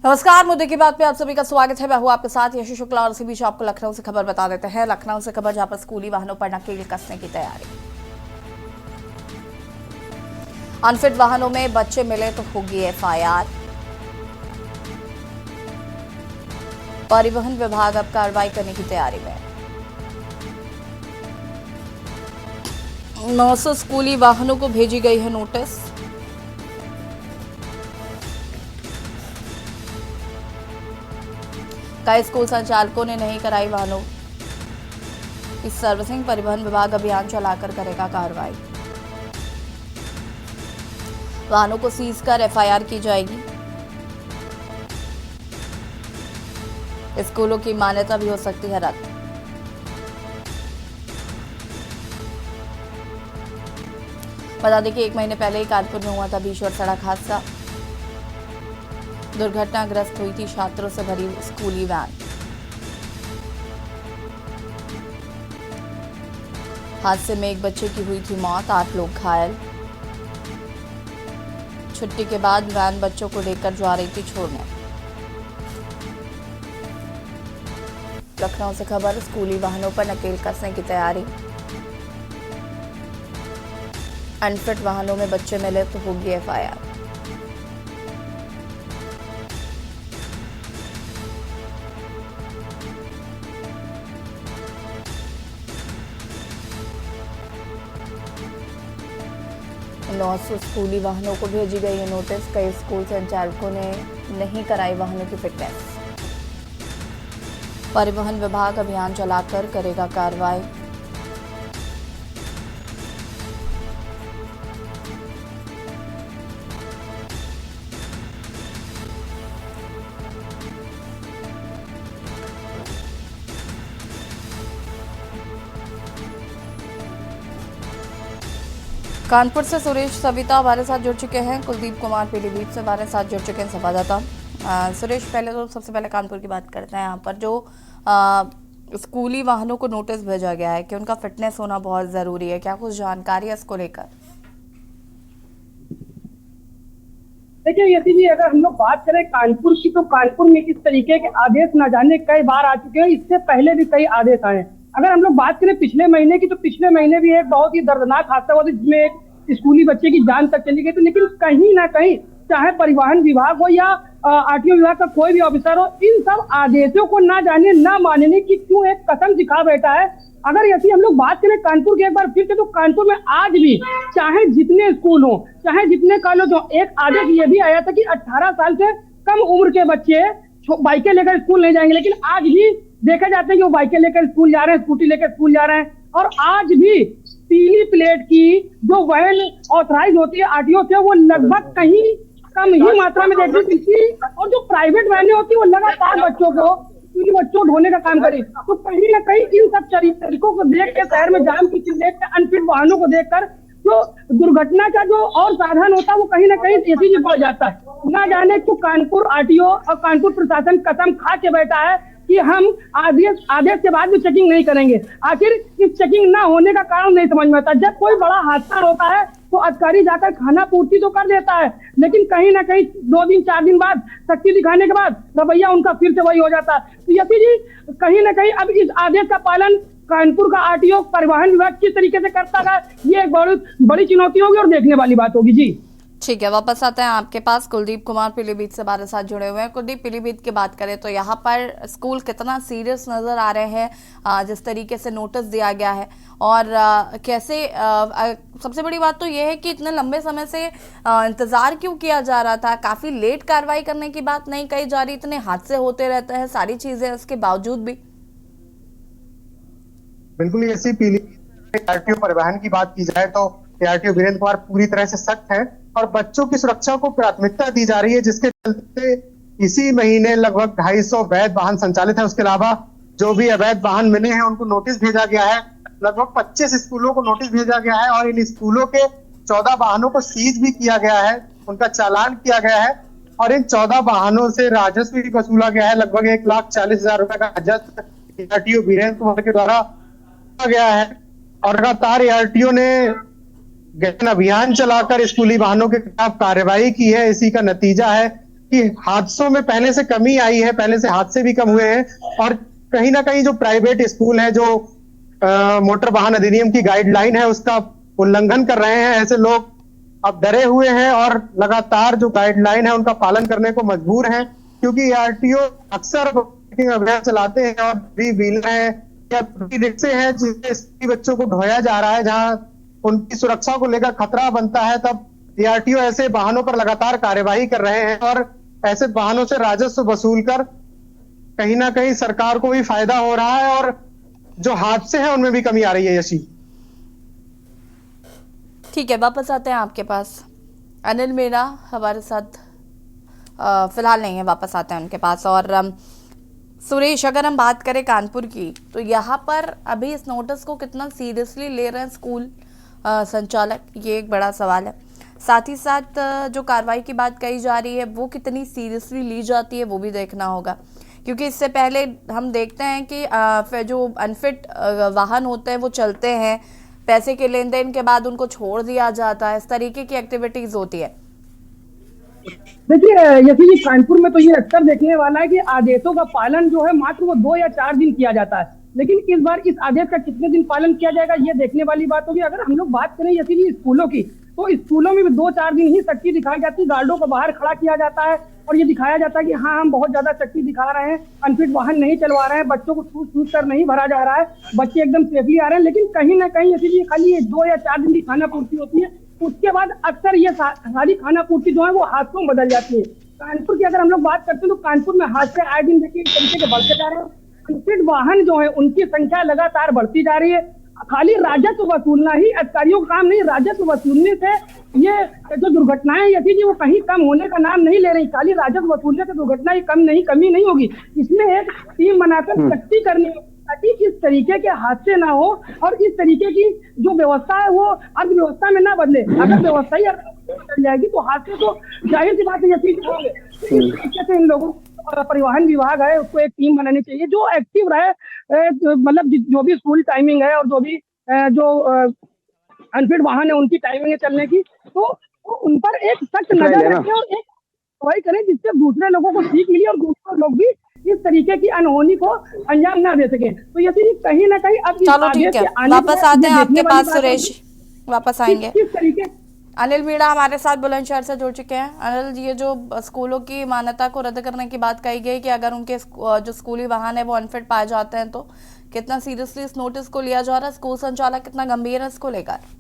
नमस्कार, मुद्दे की बात पे आप सभी का स्वागत है। मैं हूं आपके साथ यशु शुक्ला और इसी बीच आपको लखनऊ से खबर बता देते हैं। लखनऊ से खबर जहां पर स्कूली वाहनों पर नकेल कसने की तैयारी। अनफिट वाहनों में बच्चे मिले तो होगी एफआईआर। परिवहन विभाग अब कार्रवाई करने की तैयारी में। 900 स्कूली वाहनों को भेजी गई है नोटिस। कई स्कूल संचालकों ने नहीं कराई वाहनों की सर्विसिंग। परिवहन विभाग अभियान चलाकर करेगा कार्रवाई। वाहनों को सीज कर एफआईआर की जाएगी। स्कूलों की मान्यता भी हो सकती है रद्द। बता दें कि 1 महीने पहले ही कानपुर में हुआ था भीषण सड़क हादसा। दुर्घटनाग्रस्त हुई थी छात्रों से भरी स्कूली वैन। हादसे में एक बच्चे की हुई थी मौत, 8 लोग घायल। छुट्टी के बाद वैन बच्चों को लेकर जा रही थी छोड़ने। लखनऊ से खबर, स्कूली वाहनों पर नकेल कसने की तैयारी। अनफिट वाहनों में बच्चे मिले तो होगी एफआईआर। नौ 900 स्कूली वाहनों को भेजी गई है नोटिस। कई स्कूल संचालकों ने नहीं कराई वाहनों की फिटनेस। परिवहन विभाग अभियान चलाकर करेगा कार्रवाई। कानपुर से सुरेश सविता हमारे साथ जुड़ चुके हैं। कुलदीप कुमार पीलीभीत से हमारे साथ जुड़ चुके हैं संवाददाता। सुरेश, पहले तो सबसे पहले कानपुर की बात करते हैं। यहाँ पर जो स्कूली वाहनों को नोटिस भेजा गया है कि उनका फिटनेस होना बहुत जरूरी है, क्या कुछ जानकारी है इसको लेकर? देखिए यति जी, अगर हम लोग बात करें कानपुर की, तो कानपुर में इस तरीके के आदेश न जाने कई बार आ चुके हैं। इससे पहले भी कई आदेश आए। अगर हम लोग बात करें पिछले महीने की, तो पिछले महीने भी एक बहुत ही दर्दनाक हादसा हुआ था जिसमें एक स्कूली बच्चे की जान तक चली गई थी। लेकिन कहीं ना कहीं, चाहे परिवहन विभाग हो या आरटीओ विभाग का कोई भी ऑफिसर हो, इन सब आदेशों को ना जाने ना मानने की क्यों एक कसम दिखा बैठा है। अगर ऐसी हम लोग बात करें कानपुर के एक बार फिर से, तो कानपुर में आज भी चाहे जितने स्कूल हो, चाहे जितने कॉलेज हो, एक आदेश ये भी आया था कि 18 साल से कम उम्र के बच्चे बाइकें लेकर स्कूल नहीं जाएंगे। लेकिन आज भी देखा जाता है कि वो बाइकें लेकर स्कूल जा रहे हैं, स्कूटी लेकर स्कूल जा रहे हैं। और आज भी पीली प्लेट की जो वैन ऑथराइज होती है आरटीओ से, वो लगभग कहीं कम ही मात्रा में देखने मिलती है। और जो प्राइवेट वैनें होती है, वो लगातार बच्चों को ढोने का काम करी। तो कहीं ना कहीं इन सब तरीकों को देख के, शहर में जाम की चीज देख के, अनफिट वाहनों को देखकर जो दुर्घटना का जो और साधन होता है, वो कहीं ना कहीं ऐसी ही बढ़ जाता है। ना जाने क्यों कानपुर आरटीओ और कानपुर प्रशासन कसम खा के बैठा है कि हम आदेश के बाद भी चेकिंग नहीं करेंगे। आखिर इस चेकिंग ना होने का कारण नहीं समझ में आता। जब कोई बड़ा हादसा होता है तो अधिकारी जाकर खाना पूर्ति तो कर देता है, लेकिन कहीं ना कहीं 2 दिन 4 दिन बाद शक्ति दिखाने के बाद रवैया उनका फिर से वही हो जाता है। तो यति जी, कहीं ना कहीं अब इस आदेश का पालन कानपुर का आरटीओ, परिवहन विभाग किस तरीके से करता है, ये एक बहुत बड़ी चुनौती होगी और देखने वाली बात होगी। जी ठीक है, वापस आते हैं आपके पास। कुलदीप कुमार पीलीभीत से हमारे साथ जुड़े हुए हैं। कुलदीप, पीलीभीत की बात करें तो यहाँ पर स्कूल कितना सीरियस नजर आ रहे हैं जिस तरीके से नोटिस दिया गया है, और कैसे सबसे बड़ी बात तो ये है कि इतने लंबे समय से इंतजार क्यों किया जा रहा था? काफी लेट कार्रवाई करने की बात नहीं कही जा रही, इतने हादसे होते रहते हैं, सारी चीजें उसके बावजूद भी। बिल्कुल ऐसी पीलीभीत आरटीओ परिवहन की बात की जाए तो आरटीओ वीरेंद्र कुमार पूरी तरह से सख्त है और बच्चों की सुरक्षा को प्राथमिकता दी जा रही है, जिसके चलते इसी महीने लगभग 250 वैध वाहन संचालित है। उसके अलावा जो भी अवैध वाहन मिले हैं उनको नोटिस भेजा गया है। लगभग 25 स्कूलों को नोटिस भेजा गया है और इन स्कूलों के 14 वाहनों को सीज भी किया गया है, उनका चालान किया गया है और इन 14 वाहनों से राजस्व भी वसूला गया है। लगभग 1,40,000 रुपए का राजस्व आरटीओ वीरेंद्र कुमार के द्वारा गया है और लगातार आरटीओ ने गहन अभियान चलाकर स्कूली वाहनों के खिलाफ कार्रवाई की है। इसी का नतीजा है कि हादसों में पहले से कमी आई है, पहले से हादसे भी कम हुए हैं। और कहीं ना कहीं जो प्राइवेट स्कूल है, जो मोटर वाहन अधिनियम की गाइडलाइन है, उसका उल्लंघन कर रहे हैं, ऐसे लोग अब डरे हुए हैं और लगातार जो गाइडलाइन है उनका पालन करने को मजबूर हैं। क्योंकि आरटीओ अक्सर अभियान चलाते हैं और भी व्हीलर है या रिक्शे हैं जिससे बच्चों को ढोया जा रहा है, जहां उनकी सुरक्षा को लेकर खतरा बनता है, तब आरटीओ ऐसे वाहनों पर लगातार कार्यवाही कर रहे हैं और ऐसे वाहनों से राजस्व वसूल कर कहीं ना कहीं सरकार को भी फायदा हो रहा है और जो हादसे हैं उनमें भी कमी आ रही है। यशी, ठीक है, वापस आते हैं आपके पास। अनिल मीणा हमारे साथ फिलहाल नहीं है, वापस आते हैं उनके पास। और सुरेश, अगर हम बात करें कानपुर की, तो यहाँ पर अभी इस नोटिस को कितना सीरियसली ले रहे हैं स्कूल संचालक, ये एक बड़ा सवाल है। साथ ही साथ जो कार्रवाई की बात कही जा रही है वो कितनी सीरियसली ली जाती है वो भी देखना होगा, क्योंकि इससे पहले हम देखते हैं कि जो अनफिट वाहन होते हैं वो चलते हैं, पैसे के लेन देन के बाद उनको छोड़ दिया जाता है, इस तरीके की एक्टिविटीज होती है। देखिए यही जी, कानपुर में तो ये अक्सर देखने वाला है कि आदेशों का पालन जो है मात्र वो 2 या 4 दिन किया जाता है, लेकिन इस बार इस आदेश का कितने दिन पालन किया जाएगा ये देखने वाली बात होगी। अगर हम लोग बात करें यही जी स्कूलों की, तो स्कूलों में भी 2-4 दिन ही सख्ती दिखाई जाती है, गार्डों को बाहर खड़ा किया जाता है और ये दिखाया जाता है कि हाँ हम बहुत ज्यादा सख्ती दिखा रहे हैं, अनफिट वाहन नहीं चलवा रहे हैं, बच्चों को ठूस कर नहीं भरा जा रहा है, बच्चे एकदम सेफली आ रहे हैं। लेकिन कहीं ना कहीं यही खाली 2 या 4 दिन की खाना पूर्ति होती है, उसके बाद अक्सर ये सारी खाना पूर्ति जो है वो हादसों में बदल जाती है। कानपुर की अगर हम लोग बात करते हैं तो कानपुर में हादसे आए दिन देखिए इस तरीके के बढ़ते जा रहे हैं। अनफिट वाहन जो है उनकी संख्या लगातार बढ़ती जा रही है। खाली राजस्व वसूलना ही अधिकारियों का काम नहीं, राजस्व वसूलने से ये जो दुर्घटनाएं यदि जी वो कहीं कम होने का नाम नहीं ले रही। खाली राजस्व वसूलने से दुर्घटना कमी नहीं होगी, इसमें एक टीम बनाकर सख्ती करनी होगी ताकि इस तरीके के हादसे ना हो और इस तरीके की जो व्यवस्था है वो अर्थव्यवस्था में ना बदले। अगर व्यवस्था ही बदल जाएगी तो हादसे तो जाहिर सी बात है ये चीज होंगे। इस तरीके से इन लोगों परिवहन विभाग है उसको एक टीम बनानी चाहिए जो एक्टिव रहे, मतलब जो भी स्कूल टाइमिंग है और जो भी जो अनफिट वाहन है उनकी टाइमिंग है चलने की, तो उन पर एक सख्त नजर रखें और एक कार्रवाई करें जिससे दूसरे लोगों को सीख मिली और दूसरे लोग भी इस तरीके की अनहोनी को अंजाम ना दे सके। तो ये कहीं ना कहीं अब चलो ठीक है, वापस आते हैं आपके पास सुरेश, वापस आएंगे। किस तरीके अनिल मीणा हमारे साथ बुलंदशहर से जुड़ चुके हैं। अनिल जी, ये जो स्कूलों की मान्यता को रद्द करने की बात कही गई कि अगर उनके जो स्कूली वाहन है वो अनफिट पाए जाते हैं तो कितना सीरियसली इस नोटिस को लिया जा रहा है, स्कूल संचालक कितना गंभीर है इसको लेकर?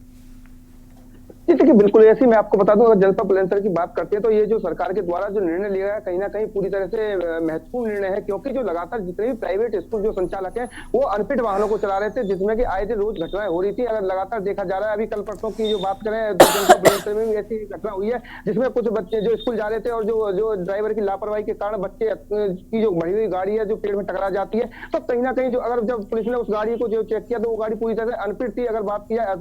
देखिए बिल्कुल ऐसे मैं आपको बता दूं, अगर जनपद बुलंदशहर की बात करते हैं तो ये जो सरकार के द्वारा जो निर्णय लिया है कहीं ना कहीं पूरी तरह से महत्वपूर्ण निर्णय है, क्योंकि जो लगातार जितने भी प्राइवेट स्कूल जो संचालक हैं वो अनफिट वाहनों को चला रहे थे, जिसमें कि आए दिन रोज घटनाएं हो रही थी। अगर लगातार देखा जा रहा है, अभी कल परसों की जो बात करें जनपद बुलंदशहर में भी ऐसी घटना हुई है जिसमें कुछ बच्चे जो स्कूल जा रहे थे और जो ड्राइवर की लापरवाही के कारण बच्चे की जो बढ़ी हुई गाड़ी है जो पेड़ में टकरा जाती है, तो कहीं ना कहीं जो अगर जब पुलिस ने उस गाड़ी को जो चेक किया तो वो गाड़ी पूरी तरह से अनफिट थी। अगर बात किया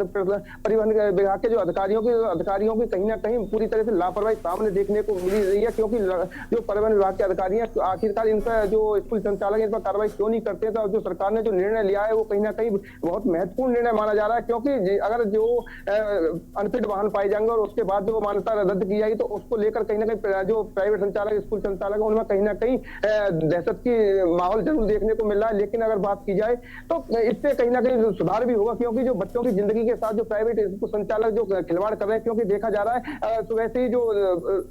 परिवहन विभाग के जो अधिकारियों की कहीं ना कहीं पूरी तरह से लापरवाही सामने देखने को मिल रही है, क्योंकि जो परिवहन विभाग के अधिकारी हैं आखिरकार इन पर जो स्कूल संचालक इन पर कार्रवाई क्यों नहीं करते। तो जो सरकार ने जो निर्णय लिया है वो कहीं ना कहीं बहुत महत्वपूर्ण निर्णय माना जा रहा है, क्योंकि अगर जो अनफिट वाहन पाए जाएंगे और उसके बाद जो मान्यता रद्द की जाएगी तो उसको लेकर कहीं ना कहीं जो प्राइवेट संचालक स्कूल संचालक है उनमें कहीं ना कहीं दहशत की माहौल जरूर देखने को मिल रहा है। लेकिन अगर बात की जाए तो इससे कहीं ना कहीं सुधार भी होगा, क्योंकि जो बच्चों की जिंदगी के साथ जो प्राइवेट स्कूल संचालक जो खिलवाड़ कर रहे हैं, क्योंकि देखा जा रहा है तो वैसे ही जो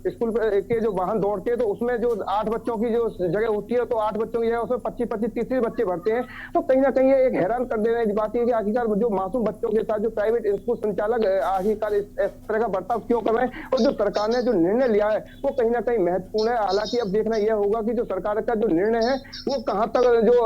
स्कूल के जो वाहन दौड़ते हैं तो उसमें जो 8 बच्चों की जो जगह होती है तो 8 बच्चों की जगह उसमें 25-30 बच्चे भरते हैं। तो कहीं ना कहीं ये एक हैरान कर देने की बात है कि आखिरकार जो मासूम बच्चों के साथ जो प्राइवेट स्कूल संचालक आखिरकार इस तरह का बर्ताव क्यों कर रहे हैं, और जो सरकार ने जो निर्णय लिया है वो कहीं ना कहीं महत्वपूर्ण है। हालांकि अब देखना यह होगा कि जो सरकार का जो निर्णय है वो कहां तक जो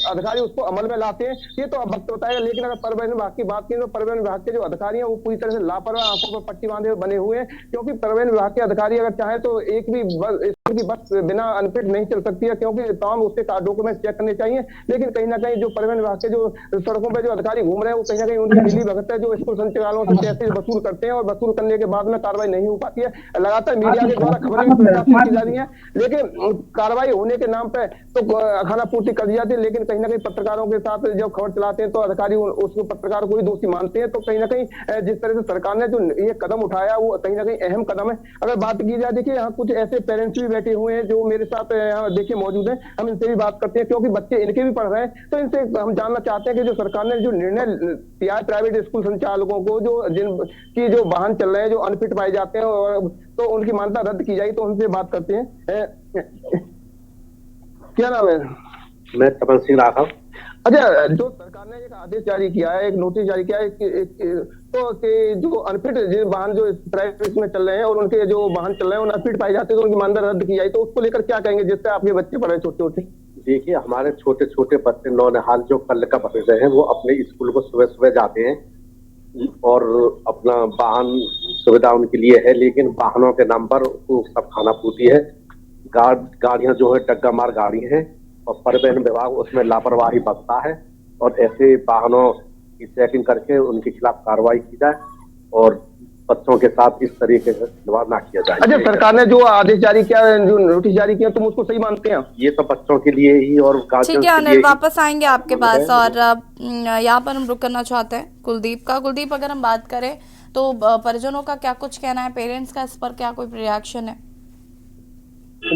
अधिकारी उसको अमल में लाते हैं, ये तो अब वक्त बताएगा। लेकिन अगर परिवहन विभाग की बात करें तो परिवहन विभाग के जो अधिकारी हैं वो पूरी तरह से लापरवाह, आंखों पर पट्टी बांधे बने हुए हैं, क्योंकि परिवहन विभाग के अधिकारी अगर चाहे तो एक भी बस बिना अनफिट नहीं चल सकती है, क्योंकि तमाम उसके डॉक्यूमेंट चेक करने चाहिए। लेकिन कहीं ना कहीं जो परिवहन विभाग के जो सड़कों पर जो अधिकारी घूम रहे हैं वो कहीं ना कहीं उनकी मिली भगत है, जो स्कूल संचालकों से पैसे वसूल करते हैं और वसूल करने के बाद में कार्रवाई नहीं हो पाती है। लगातार मीडिया के द्वारा खबरें भी प्रकाशित की जा रही है, लेकिन कार्रवाई होने के नाम पे तो खाना पूर्ति कर दी जाती है। लेकिन कहीं ना कहीं पत्रकारों के साथ जब खबर चलाते हैं तो अधिकारी उसको पत्रकार को ही दोषी मानते हैं। तो कहीं ना कहीं जिस तरह से सरकार ने जो ये कदम उठाया वो कहीं ना कहीं अहम कदम है। अगर बात की जाए, देखिए यहाँ कुछ ऐसे पेरेंट्स भी बैठे हुए हैं जो मेरे साथ देखिए मौजूद हैं, हम इनसे भी बात करते हैं क्योंकि बच्चे इनके भी पढ़ रहे हैं। तो इनसे हम जानना चाहते हैं कि जो सरकार ने जो निर्णय लिया है प्राइवेट स्कूल संचालकों को जो जिनकी जो वाहन चल रहे हैं जो अनफिट पाए जाते हैं और तो उनकी मान्यता रद्द की जाए, तो उनसे बात करते हैं। क्या नाम है? मैं तपन सिंह राघव। अच्छा, जो सरकार ने एक आदेश जारी किया है, एक नोटिस जारी किया है तो कि जो अनफिट वाहन जो प्राइवेट में चल रहे हैं और उनके जो वाहन चल रहे हैं अनफिट पाए जाते हैं तो उनकी मान्यता रद्द की जाए, तो उसको लेकर क्या कहेंगे जिससे आपके बच्चे पढ़ रहे हैं छोटे छोटे? देखिए, हमारे छोटे छोटे बच्चे नौनिहाल जो कल का बचे रहे हैं वो अपने स्कूल को सुबह सुबह जाते हैं और अपना वाहन सुविधा उनके लिए है, लेकिन वाहनों के नाम पर सब खानापूर्ति है। गाड़ियां जो है डग्गा मार गाड़ी है और परिवहन विभाग उसमें लापरवाही बरतता है और ऐसे वाहनों की चेकिंग करके उनके खिलाफ कार्रवाई की जाए और बच्चों के साथ इस तरीके से खिलवाड़ ना किया जाए। अच्छा, सरकार ने जो आदेश जारी किया, जो नोटिस जारी किया, तुम उसको सही मानते हैं? ये तो बच्चों के लिए ही और ठीक है अनिल, वापस आएंगे आपके पास और यहाँ पर हम रुक करना चाहते हैं कुलदीप का। कुलदीप, अगर हम बात करें तो परिजनों का क्या कुछ कहना है, पेरेंट्स का इस पर क्या कोई रिएक्शन है?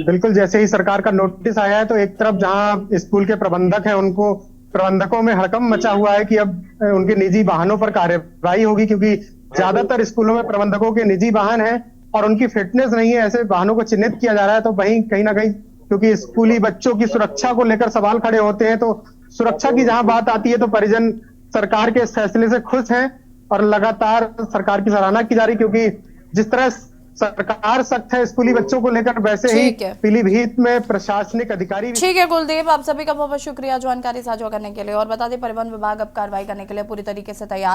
बिल्कुल, जैसे ही सरकार का नोटिस आया है तो एक तरफ जहां स्कूल के प्रबंधक हैं उनको प्रबंधकों में हड़कंप मचा हुआ है कि अब उनके निजी वाहनों पर कार्रवाई होगी, क्योंकि ज्यादातर स्कूलों में प्रबंधकों के निजी वाहन हैं और उनकी फिटनेस नहीं है, ऐसे वाहनों को चिन्हित किया जा रहा है। तो वहीं कहीं ना कहीं क्योंकि स्कूली बच्चों की सुरक्षा को लेकर सवाल खड़े होते हैं, तो सुरक्षा की जहां बात आती है तो परिजन सरकार के इस फैसले से खुश हैं और लगातार सरकार की सराहना की जा रही, क्योंकि जिस तरह सरकार सख्त है स्कूली बच्चों को लेकर, वैसे ही पीलीभीत में प्रशासनिक अधिकारी। ठीक है कुलदीप, आप सभी का बहुत बहुत शुक्रिया जानकारी साझा करने के लिए। और बता दें परिवहन विभाग अब कार्रवाई करने के लिए पूरी तरीके से तैयार